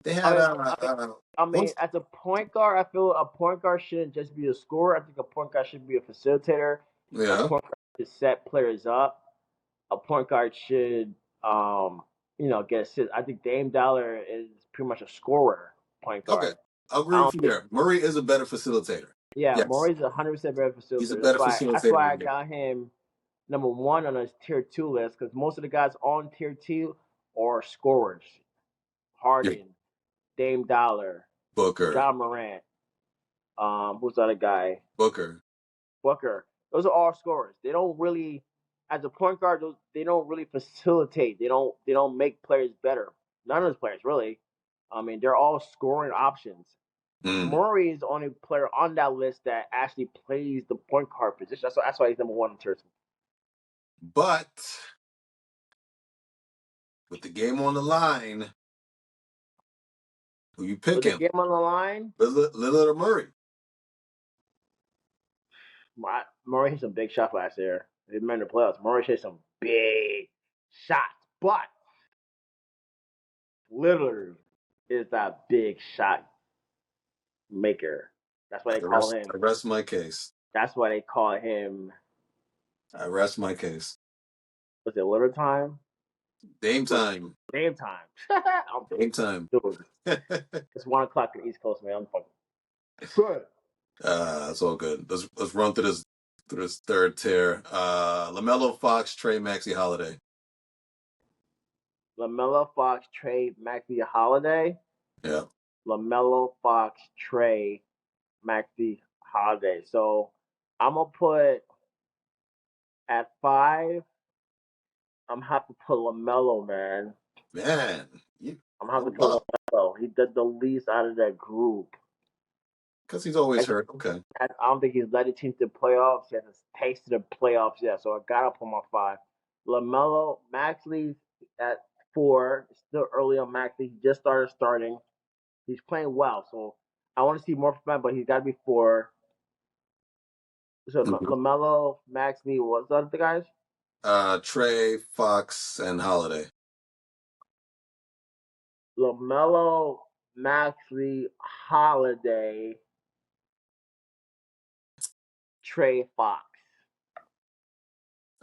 They I had. mean, I mean, Once. as a point guard, I feel a point guard shouldn't just be a scorer. I think a point guard should be a facilitator. A Yeah. point guard should set players up. A point guard should, get assists. I think Dame Dollar is pretty much a scorer point Okay. guard. I'll agree I with don't you think. there. Murray is a better facilitator. Yeah, Yes, Maury's 100% better he's a facilitator. better That's why facilitator I than Dame. got him number one on his tier two list because most of the guys on tier two are scorers. Yeah. Harden, Dame Dollar, Booker. John Morant. Who's the other guy? Booker. Booker. Those are all scorers. They don't really, as a point guard, they don't really facilitate. They don't make players better. None of those players really. I mean, they're all scoring options. Mm. Murray is the only player on that list that actually plays the point guard position. That's why he's number one in terms. But with the game on the line, who you With the picking? game on the line, Lillard or Murray? Murray hit some big shots last year. They made the playoffs. Murray hit some big shots, but Lillard is that big shot maker. That's why they call him. I rest my case. That's why they call him. I rest my case. Was it Lillard time? Game time. Game time. I'm Game time. dude. It's 1 o'clock in the East Coast, man. I'm fucking good. It's all good. Let's run through this third tier. LaMelo, Fox, Trey, Maxey, Holiday. LaMelo, Fox, Trey, Maxey, Holiday. Yeah. LaMelo, Fox, Trey, Maxey, Holiday. So I'm gonna put at 5. I'm gonna have to put LaMelo, man. Man. I'm gonna have to Hold put up. LaMelo. He did the least out of that group. Because he's always hurt. Okay. I don't think he's led the team to the playoffs. He hasn't tasted the playoffs yet, so I gotta put my 5. LaMelo, Maxley at 4. It's still early on Maxley. He just starting. He's playing well, so I want to see more from him, but he's got to be 4. So Mhm. LaMelo, Maxley, what's the other guys? Trey, Fox, and Holiday. LaMelo, Maxley, Holiday, Trey, Fox.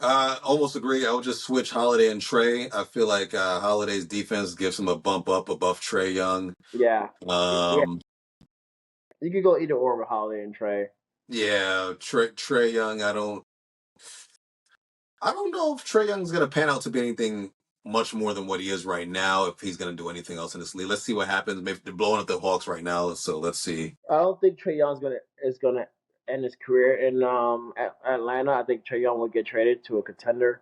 Almost agree. I would just switch Holiday and Trey. I feel like Holiday's defense gives him a bump up above Trey Young. Yeah, yeah. Um, You could go either or with Holiday and Trey. yeah, Trey Young. I don't know if Trey Young's gonna pan out to be anything much more than what he is right now. If he's gonna do anything else in this league, let's see what happens. Maybe they're blowing up the Hawks right now, so let's see. I don't think Trey Young's gonna end his career in Atlanta. I think Trey Young will get traded to a contender.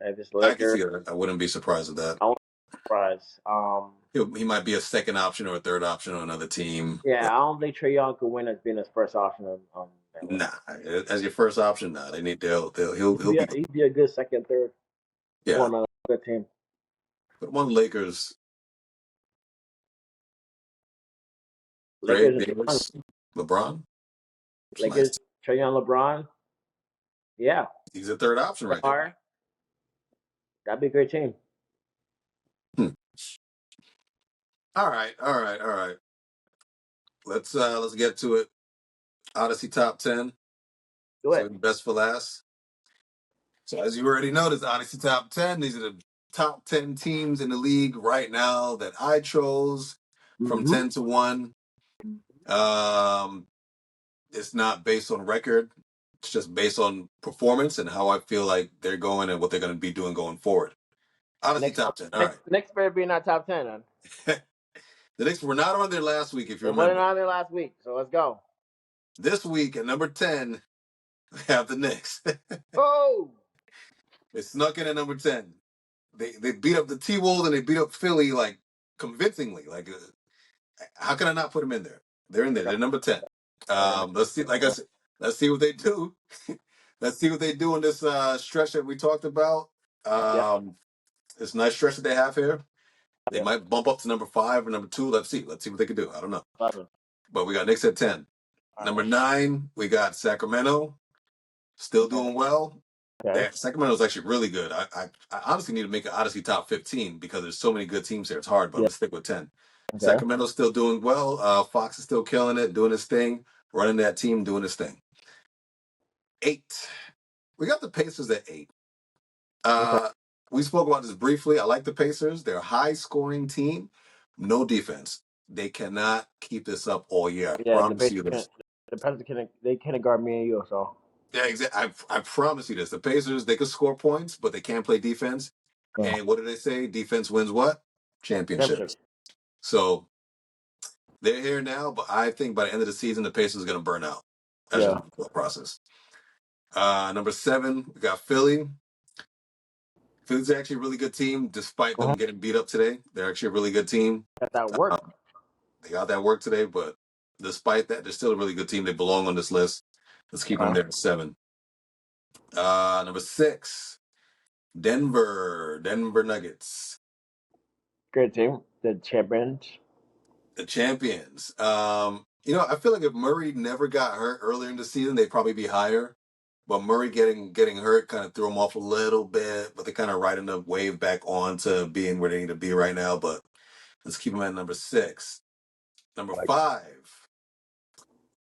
If it's I can Lakers, see that. I wouldn't be surprised with that. I won't be surprised. He might be a second option or a third option on another team. Yeah, But I don't think Trey Young could win as being his first option on Atlanta. nah, as your first option, nah. They need he'll be He'd be a good second, third yeah. on a good team. But among the Lakers, Trey Lakers and Trey Young. Davis, LeBron, it's nice. Lakers, Trey Young, LeBron. Yeah, He's a third option right there. That'd be a great team. Hmm. All right. Let's get to it. Odyssey top 10. Do So it. best for last. So as you already noticed, Odyssey top 10. These are the top 10 teams in the league right now that I chose from Mm-hmm. 10 to 1. It's not based on record. It's just based on performance and how I feel like they're going and what they're going to be doing going forward. Odyssey top 10. All right. Next better be in that top 10, then. The Knicks were not on there last week, if you They wasn't remember. on there last week, so let's go. This week at number 10, we have the Knicks. Oh! They snuck in at number 10. They beat up the T-Wolves and they beat up Philly like convincingly. Like, how can I not put them in there? They're in there. They're number 10. Let's see. Like I said, let's see what they do. Let's see what they do in this stretch that we talked about. This nice stretch that they have here. They might bump up to number 5 or number 2. Let's see. Let's see what they can do. I don't know. 11. But we got Knicks at 10. Number 9, we got Sacramento. Still doing well. Okay. Sacramento's actually really good. I honestly need to make an Odyssey top 15 because there's so many good teams here. It's hard, but I'm going to stick with 10. Okay. Sacramento's still doing well. Fox is still killing it, doing his thing, running that team, doing his thing. 8. We got the Pacers at 8. We spoke about this briefly. I like the Pacers. They're a high-scoring team, no defense. They cannot keep this up all year. I promise you this. The Pacers they can't guard me and you, so. Yeah, exactly. I promise you this. The Pacers, they could score points, but they can't play defense. Yeah. And what do they say? Defense wins what? Championship. Championships. So they're here now, but I think by the end of the season, the Pacers are going to burn out. That's just Yeah. my thought process. Number 7, we got Philly. Philly's actually a really good team, despite Uh-huh. them getting beat up today. They're actually a really good team. Got that work. They got that work today, but despite that, they're still a really good team. They belong on this list. Let's keep them there at 7. Number 6, Denver Nuggets, Great team. The champions. the champions. I feel like if Murray never got hurt earlier in the season, they'd probably be higher. But Murray getting hurt kind of threw them off a little bit, but they're kind of riding the wave back on to being where they need to be right now. But let's keep them at number 6. Number 5.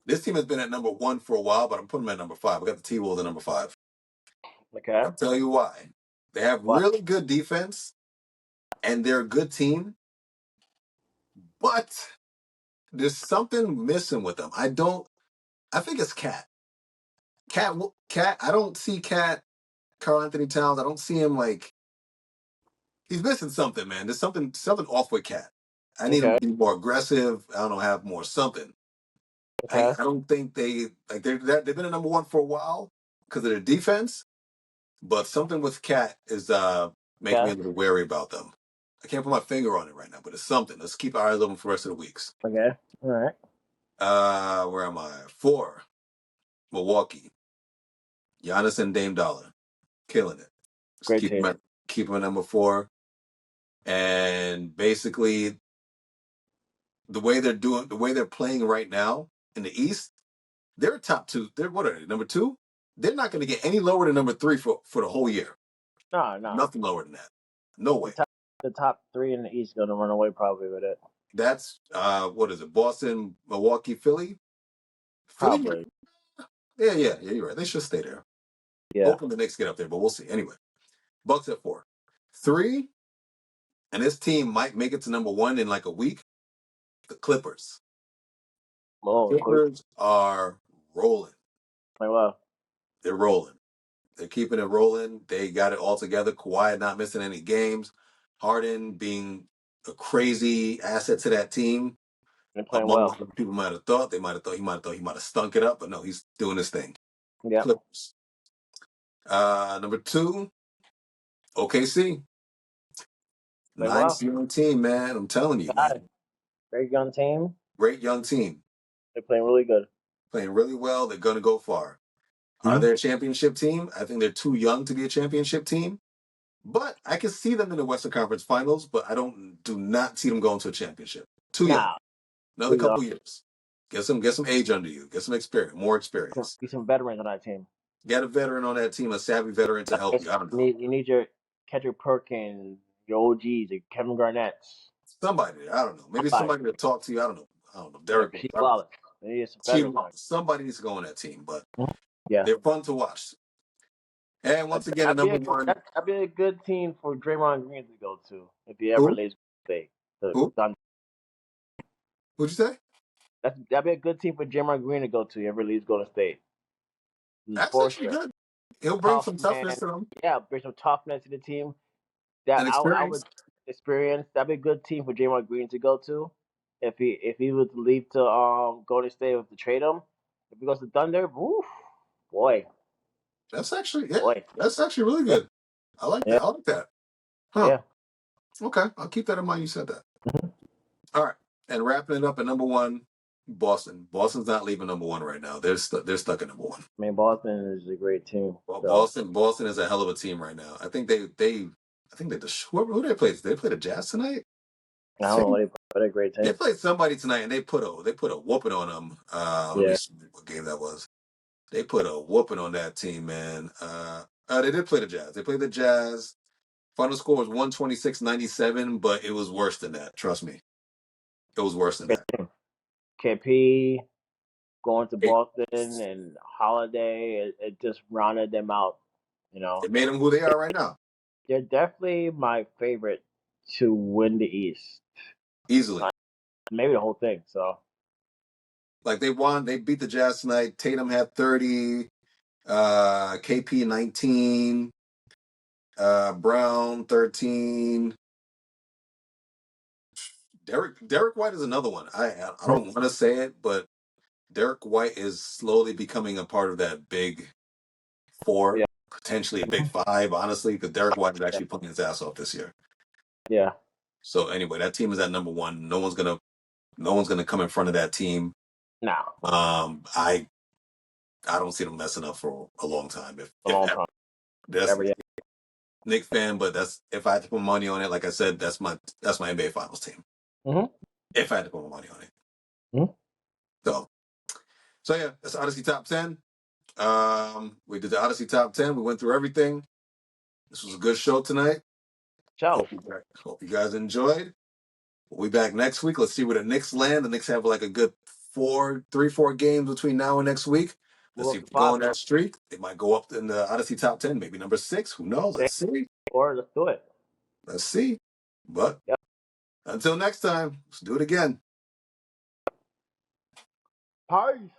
This team has been at number 1 for a while, but I'm putting them at number 5. I got the T-Wolves at number 5. Okay. I'll tell you why. They have What? really good defense, and they're a good team, but there's something missing with them. I think it's Cat. Cat, I don't see Cat, Karl Anthony Towns. I don't see him like he's missing something, man. There's something off with Cat. I need him Okay. to be more aggressive. I don't know, have more something. I Okay. don't think they've been a number 1 for a while because of their defense, but something with Cat is making me Okay. a little wary about them. I can't put my finger on it right now, but it's something. Let's keep our eyes open for the rest of the weeks. Okay. All right. Where am I? 4, Milwaukee. Giannis and Dame Dollar, killing it. Just Great team. keep him at number 4. And basically, the way they're playing right now in the East, they're top 2. They're what are they? Number 2. They're not going to get any lower than number 3 for the whole year. No, no. Nothing lower than that. No The way. top, the top three in the East going to run away probably with it. That's what is it? Boston, Milwaukee, Philly. Philly. Probably. Yeah. You're right. They should stay there. Yeah. Hoping the Knicks get up there, but we'll see. Anyway, Bucks at 4. 3, and this team might make it to number 1 in like a week. The Clippers. Oh, quick. Clippers are rolling. Well, They're rolling. They're keeping it rolling. They got it all together. Kawhi not missing any games. Harden being a crazy asset to that team. they're playing Among well. what people might have thought, he might have stunk it up, but no, he's doing his thing. Yeah. Clippers. Number 2, OKC. Playing Nice well. young team, man. I'm telling you, man. Got it. Very young team. Great young team. They're playing really good. Playing really well. They're going to go far. Are Mm-hmm. they a championship team? I think they're too young to be a championship team. But I can see them in the Western Conference Finals, but do not see them going to a championship. Too young. Nah. Another Too young. couple years. Get some age under you. Get some experience, more experience. Be some veterans on that team. Get a veteran on that team, a savvy veteran to help you. I don't know. You need your Kendrick Perkins, your OGs, your Kevin Garnett's. Somebody. I don't know. Maybe somebody to talk to you. I don't know. Yeah, Derek. Rasheed I don't know. Wallace. They need some veterans on it. Somebody needs to go on that team, but Yeah. they're fun to watch. And once again, at number 1, That'd be a good team for Draymond Green to go to if he ever who? leaves State. The Who? Thunder. Who'd you say? That'd be a good team for Draymond Green to go to if he ever leaves Golden State. That's actually Forster, good. He'll bring tough some man. toughness to them Yeah, bring some toughness to the team. That and I experience. would experience. That'd be a good team for Draymond Green to go to if he was to leave to Golden State to trade him. If he goes to Thunder, woof, boy, That's actually boy, That's actually really yeah, good. I like yeah, that. I like that. Huh. yeah. Okay. I'll keep that in mind. You said that. Mhm. All right. And wrapping it up at number 1, Boston. Boston's not leaving number 1 right now. They're stuck at number 1. I mean, Boston is a great team. Well, So Boston is a hell of a team right now. I think they just who they play? Did they play the Jazz tonight? I don't know what a great They team. played somebody tonight, and they put a whooping on them. Let me Yeah, see what game that was. They put a whooping on that team, man. They did play the Jazz. They played the Jazz. Final score was 126-97, but it was worse than that. Trust me, it was worse than great that. team. KP going to It, Boston and Holiday, it just rounded them out. You know, it made them who they are right now, they're definitely my favorite to win the East. easily. Maybe the whole thing. So Like they won, they beat the Jazz tonight. Tatum had 30. KP 19, Brown 13. Derek White is another one. I don't want to say it, but Derek White is slowly becoming a part of that big four, Yeah. potentially a big five, honestly, because Derek White is actually playing his ass off this year. Yeah. So anyway, that team is at number one. No one's gonna come in front of that team. Now, I don't see them messing up for a long time. a If long ever. time. That's Never yet. Knicks fan, but that's if I had to put money on it. Like I said, that's my NBA Finals team. Mm-hmm. If I had to put my money on it. Mm-hmm. So yeah, that's Odyssey top 10. We did the Odyssey top 10. We went through everything. This was a good show tonight. Ciao. Hope you guys enjoyed. We'll be back next week. Let's see where the Knicks land. The Knicks have like a good 4 games between now and next week. Let's Move see up if to we go five on that streak. They might go up in the Odyssey top 10, maybe number 6. Who knows? Let's see. or let's do it. Let's see. But Yep. until next time, let's do it again. Peace.